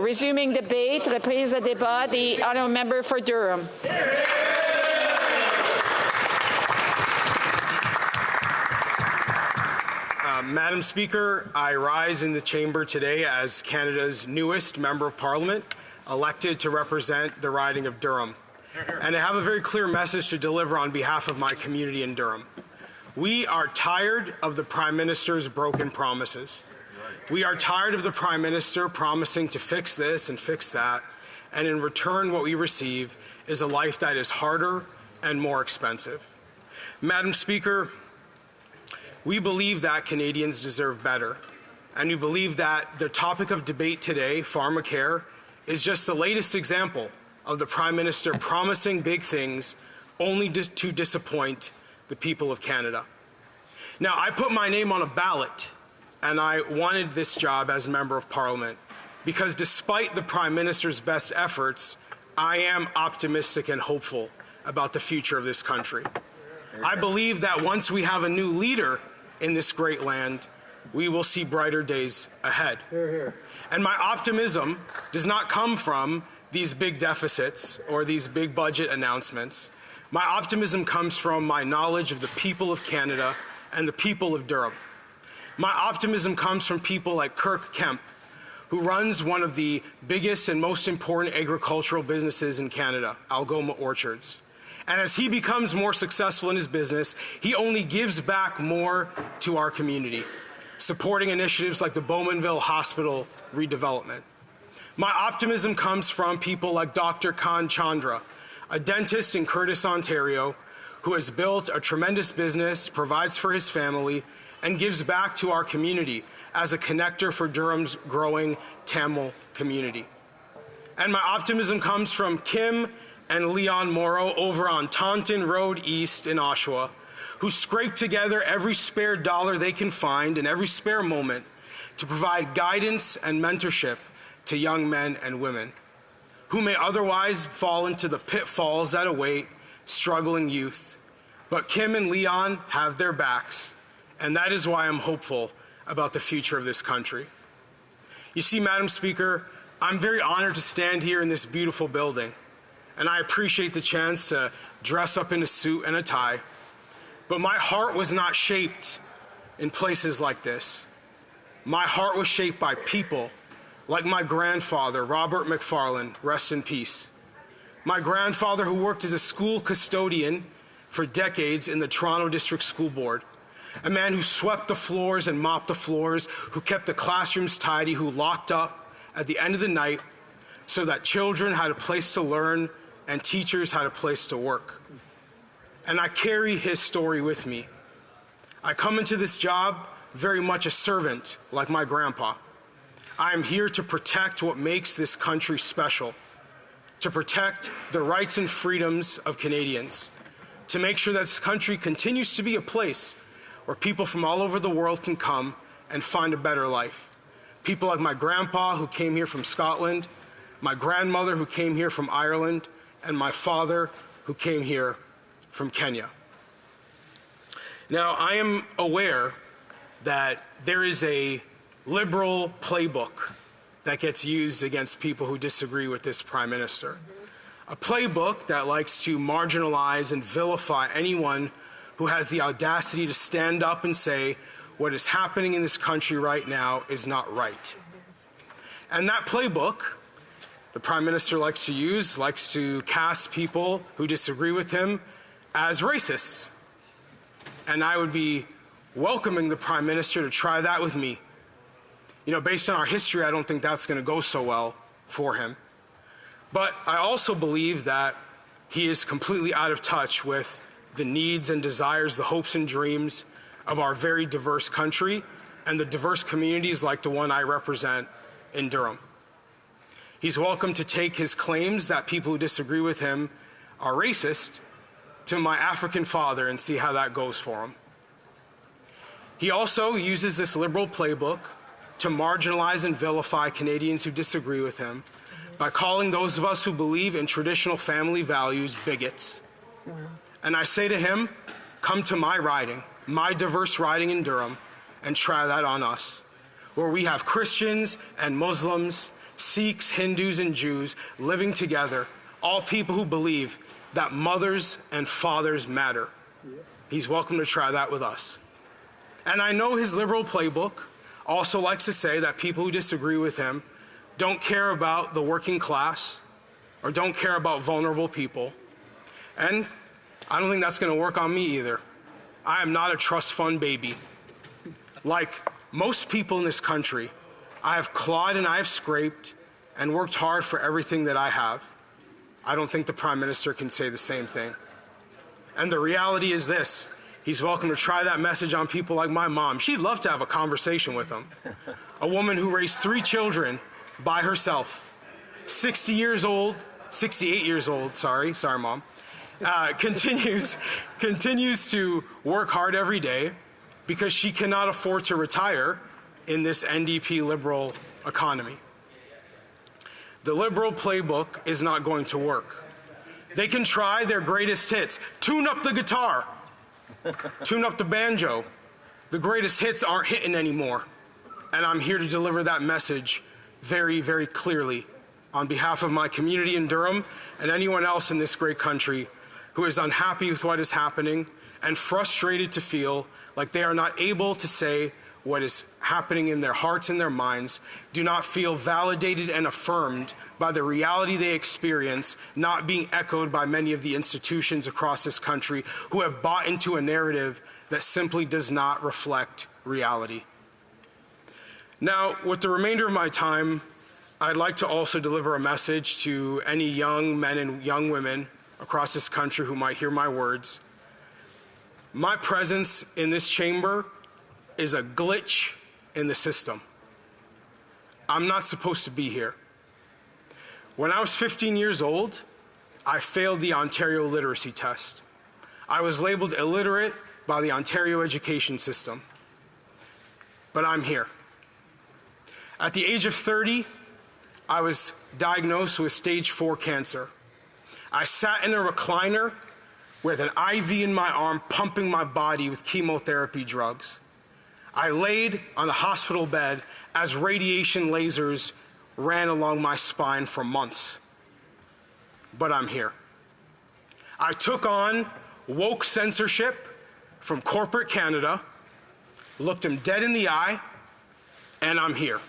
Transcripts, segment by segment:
Resuming debate, reprise de débat, the honourable member for Durham. Madam Speaker, I rise in the chamber today as Canada's newest Member of Parliament, elected to represent the riding of Durham. And I have a very clear message to deliver on behalf of my community in Durham. We are tired of the Prime Minister's broken promises. We are tired of the Prime Minister promising to fix this and fix that, and in return what we receive is a life that is harder and more expensive. Madam Speaker, we believe that Canadians deserve better, and we believe that the topic of debate today, pharmacare, is just the latest example of the Prime Minister promising big things only to disappoint the people of Canada. Now, I put my name on a ballot, and I wanted this job as Member of Parliament because despite the Prime Minister's best efforts, I am optimistic and hopeful about the future of this country. I believe that once we have a new leader in this great land, we will see brighter days ahead. Hear, hear. And my optimism does not come from these big deficits or these big budget announcements. My optimism comes from my knowledge of the people of Canada and the people of Durham. My optimism comes from people like Kirk Kemp, who runs one of the biggest and most important agricultural businesses in Canada, Algoma Orchards. And as he becomes more successful in his business, he only gives back more to our community, supporting initiatives like the Bowmanville Hospital redevelopment. My optimism comes from people like Dr. Khan Chandra, a dentist in Curtis, Ontario, who has built a tremendous business, provides for his family, and gives back to our community as a connector for Durham's growing Tamil community. And my optimism comes from Kim and Leon Morrow over on Taunton Road East in Oshawa, who scrape together every spare dollar they can find and every spare moment to provide guidance and mentorship to young men and women who may otherwise fall into the pitfalls that await struggling youth. But Kim and Leon have their backs, and that is why I'm hopeful about the future of this country. You see, Madam Speaker, I'm very honored to stand here in this beautiful building, and I appreciate the chance to dress up in a suit and a tie. But my heart was not shaped in places like this. My heart was shaped by people like my grandfather, Robert McFarland, rest in peace. My grandfather, who worked as a school custodian for decades in the Toronto District School Board. A man who swept the floors and mopped the floors, who kept the classrooms tidy, who locked up at the end of the night so that children had a place to learn and teachers had a place to work. And I carry his story with me. I come into this job very much a servant, like my grandpa. I am here to protect what makes this country special, to protect the rights and freedoms of Canadians, to make sure that this country continues to be a place where people from all over the world can come and find a better life. People like my grandpa, who came here from Scotland, my grandmother, who came here from Ireland, and my father, who came here from Kenya. Now, I am aware that there is a liberal playbook that gets used against people who disagree with this Prime Minister. A playbook that likes to marginalize and vilify anyone who has the audacity to stand up and say what is happening in this country right now is not right. And that playbook the Prime Minister likes to use, likes to cast people who disagree with him as racists. And I would be welcoming the Prime Minister to try that with me. You know, based on our history, I don't think that's going to go so well for him. But I also believe that he is completely out of touch with the needs and desires, the hopes and dreams of our very diverse country and the diverse communities like the one I represent in Durham. He's welcome to take his claims that people who disagree with him are racist to my African father and see how that goes for him. He also uses this liberal playbook to marginalize and vilify Canadians who disagree with him by calling those of us who believe in traditional family values bigots. And I say to him, come to my riding, my diverse riding in Durham, and try that on us, where we have Christians and Muslims, Sikhs, Hindus, and Jews living together, all people who believe that mothers and fathers matter. He's welcome to try that with us. And I know his liberal playbook also likes to say that people who disagree with him don't care about the working class or don't care about vulnerable people. And I don't think that's going to work on me either. I am not a trust fund baby. Like most people in this country, I have clawed and I have scraped and worked hard for everything that I have. I don't think the Prime Minister can say the same thing. And the reality is this: he's welcome to try that message on people like my mom. She'd love to have a conversation with him. A woman who raised 3 children by herself, 68 years old, sorry mom, continues to work hard every day because she cannot afford to retire in this NDP Liberal economy. The Liberal playbook is not going to work. They can try their greatest hits, tune up the guitar, tune up the banjo. The greatest hits aren't hitting anymore. And I'm here to deliver that message very, very clearly on behalf of my community in Durham and anyone else in this great country who is unhappy with what is happening and frustrated to feel like they are not able to say what is happening in their hearts and their minds, do not feel validated and affirmed by the reality they experience, not being echoed by many of the institutions across this country who have bought into a narrative that simply does not reflect reality. Now, with the remainder of my time, I'd like to also deliver a message to any young men and young women across this country who might hear my words. My presence in this chamber is a glitch in the system. I'm not supposed to be here. When I was 15 years old, I failed the Ontario literacy test. I was labeled illiterate by the Ontario education system. But I'm here. At the age of 30, I was diagnosed with stage 4 cancer. I sat in a recliner with an IV in my arm pumping my body with chemotherapy drugs. I laid on a hospital bed as radiation lasers ran along my spine for months. But I'm here. I took on woke censorship from corporate Canada, looked them dead in the eye, and I'm here.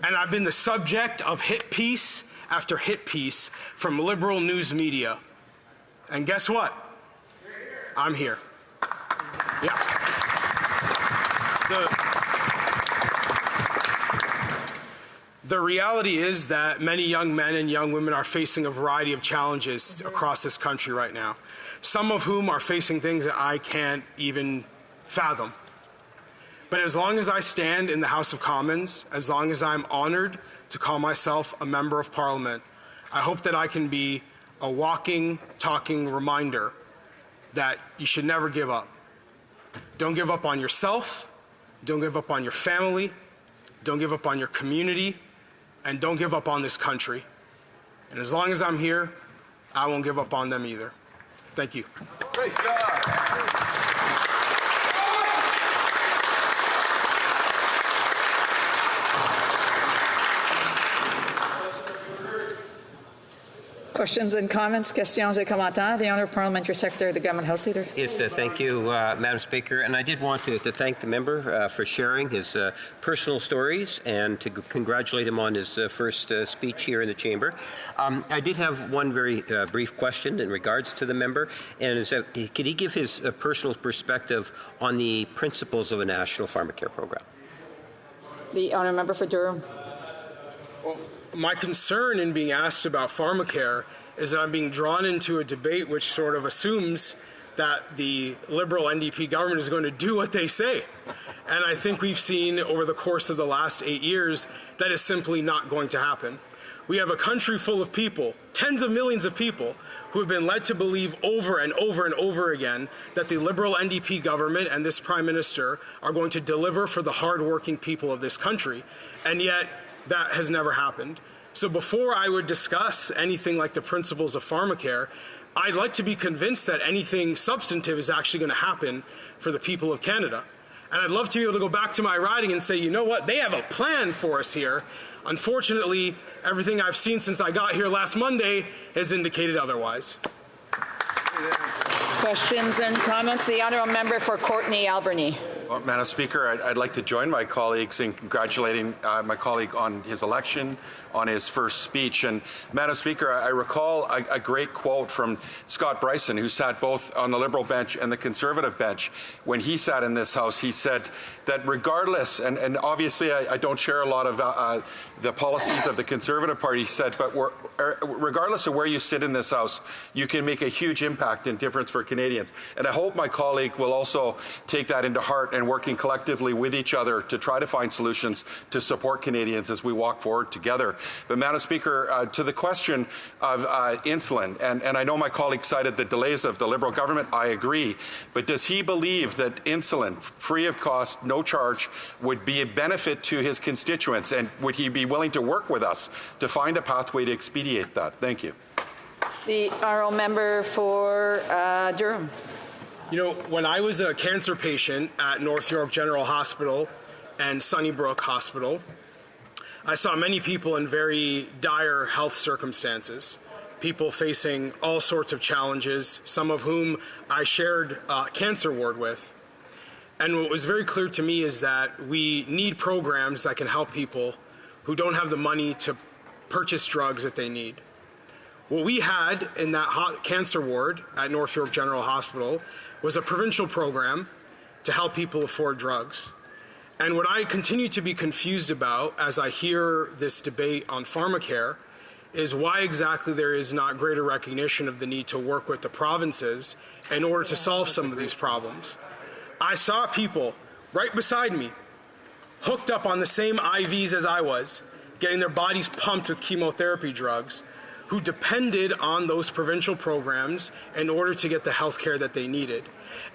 And I've been the subject of hit piece after hit piece from liberal news media. And guess what? I'm here. Yeah. The reality is that many young men and young women are facing a variety of challenges across this country right now, some of whom are facing things that I can't even fathom. But as long as I stand in the House of Commons, as long as I'm honored to call myself a member of Parliament, I hope that I can be a walking, talking reminder that you should never give up. Don't give up on yourself. Don't give up on your family. Don't give up on your community. And don't give up on this country. And as long as I'm here, I won't give up on them either. Thank you. Great job. Questions and comments, questions et commentaires. The Honourable Parliamentary Secretary of the Government House Leader. Yes, thank you, Madam Speaker. And I did want to thank the member for sharing his personal stories and to congratulate him on his first speech here in the chamber. I did have one very brief question in regards to the member, and is that could he give his personal perspective on the principles of a national pharmacare program? The Honourable Member for Durham. Well, my concern in being asked about pharmacare is that I'm being drawn into a debate which sort of assumes that the Liberal NDP government is going to do what they say. And I think we've seen over the course of the last 8 years that is simply not going to happen. We have a country full of people, tens of millions of people, who have been led to believe over and over and over again that the Liberal NDP government and this Prime Minister are going to deliver for the hardworking people of this country. And yet, that has never happened. So before I would discuss anything like the principles of pharmacare, I'd like to be convinced that anything substantive is actually going to happen for the people of Canada. And I'd love to be able to go back to my riding and say, you know what, they have a plan for us here. Unfortunately, everything I've seen since I got here last Monday has indicated otherwise. Questions and comments? The honourable member for Courtenay-Alberni. Well, Madam Speaker, I'd like to join my colleagues in congratulating my colleague on his election, on his first speech. And Madam Speaker, I recall a great quote from Scott Bryson, who sat both on the Liberal bench and the Conservative bench. When he sat in this House, he said that regardless, and obviously I don't share a lot of the policies of the Conservative Party, he said, but regardless of where you sit in this House, you can make a huge impact and difference for Canadians. And I hope my colleague will also take that into heart and working collectively with each other to try to find solutions to support Canadians as we walk forward together. But Madam Speaker, to the question of insulin, and I know my colleague cited the delays of the Liberal government, I agree, but does he believe that insulin, free of cost, no charge, would be a benefit to his constituents, and would he be willing to work with us to find a pathway to expedite that? Thank you. The honourable member for Durham. You know, when I was a cancer patient at North York General Hospital and Sunnybrook Hospital, I saw many people in very dire health circumstances, people facing all sorts of challenges, some of whom I shared a cancer ward with. And what was very clear to me is that we need programs that can help people who don't have the money to purchase drugs that they need. What we had in that cancer ward at North York General Hospital was a provincial program to help people afford drugs. And what I continue to be confused about as I hear this debate on pharmacare is why exactly there is not greater recognition of the need to work with the provinces in order to solve some of these problems. I saw people right beside me hooked up on the same IVs as I was, getting their bodies pumped with chemotherapy drugs, who depended on those provincial programs in order to get the health care that they needed.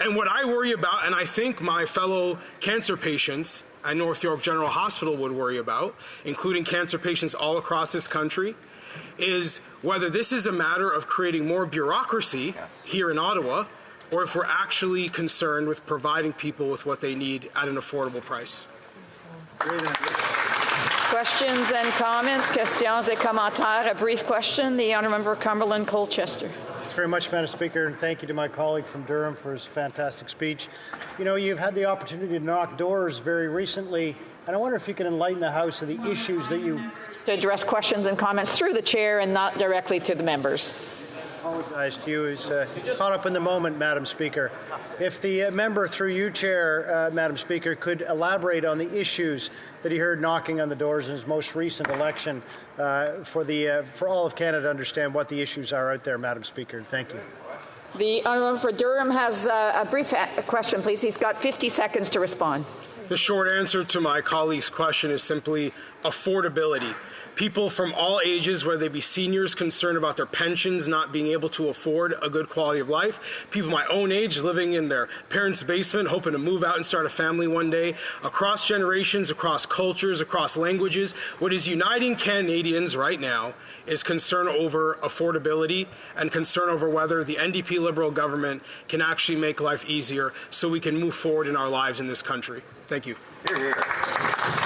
And what I worry about, and I think my fellow cancer patients at North York General Hospital would worry about, including cancer patients all across this country, is whether this is a matter of creating more bureaucracy here in Ottawa, or if we're actually concerned with providing people with what they need at an affordable price. Questions and comments? Questions et commentaires. A brief question. The honourable member for Cumberland Colchester. Thanks very much, Madam Speaker, and thank you to my colleague from Durham for his fantastic speech. You know, you've had the opportunity to knock doors very recently, and I wonder if you can enlighten the House of the issues that you... To address questions and comments through the chair and not directly to the members. I apologize to you. He's caught up in the moment, Madam Speaker. If the member through you, Chair, Madam Speaker, could elaborate on the issues that he heard knocking on the doors in his most recent election for all of Canada to understand what the issues are out there, Madam Speaker. Thank you. The honourable for Durham has a brief question, please. He's got 50 seconds to respond. The short answer to my colleague's question is simply affordability. People from all ages, whether they be seniors concerned about their pensions not being able to afford a good quality of life, people my own age living in their parents' basement hoping to move out and start a family one day, across generations, across cultures, across languages. What is uniting Canadians right now is concern over affordability and concern over whether the NDP Liberal government can actually make life easier so we can move forward in our lives in this country. Thank you. Hear, hear.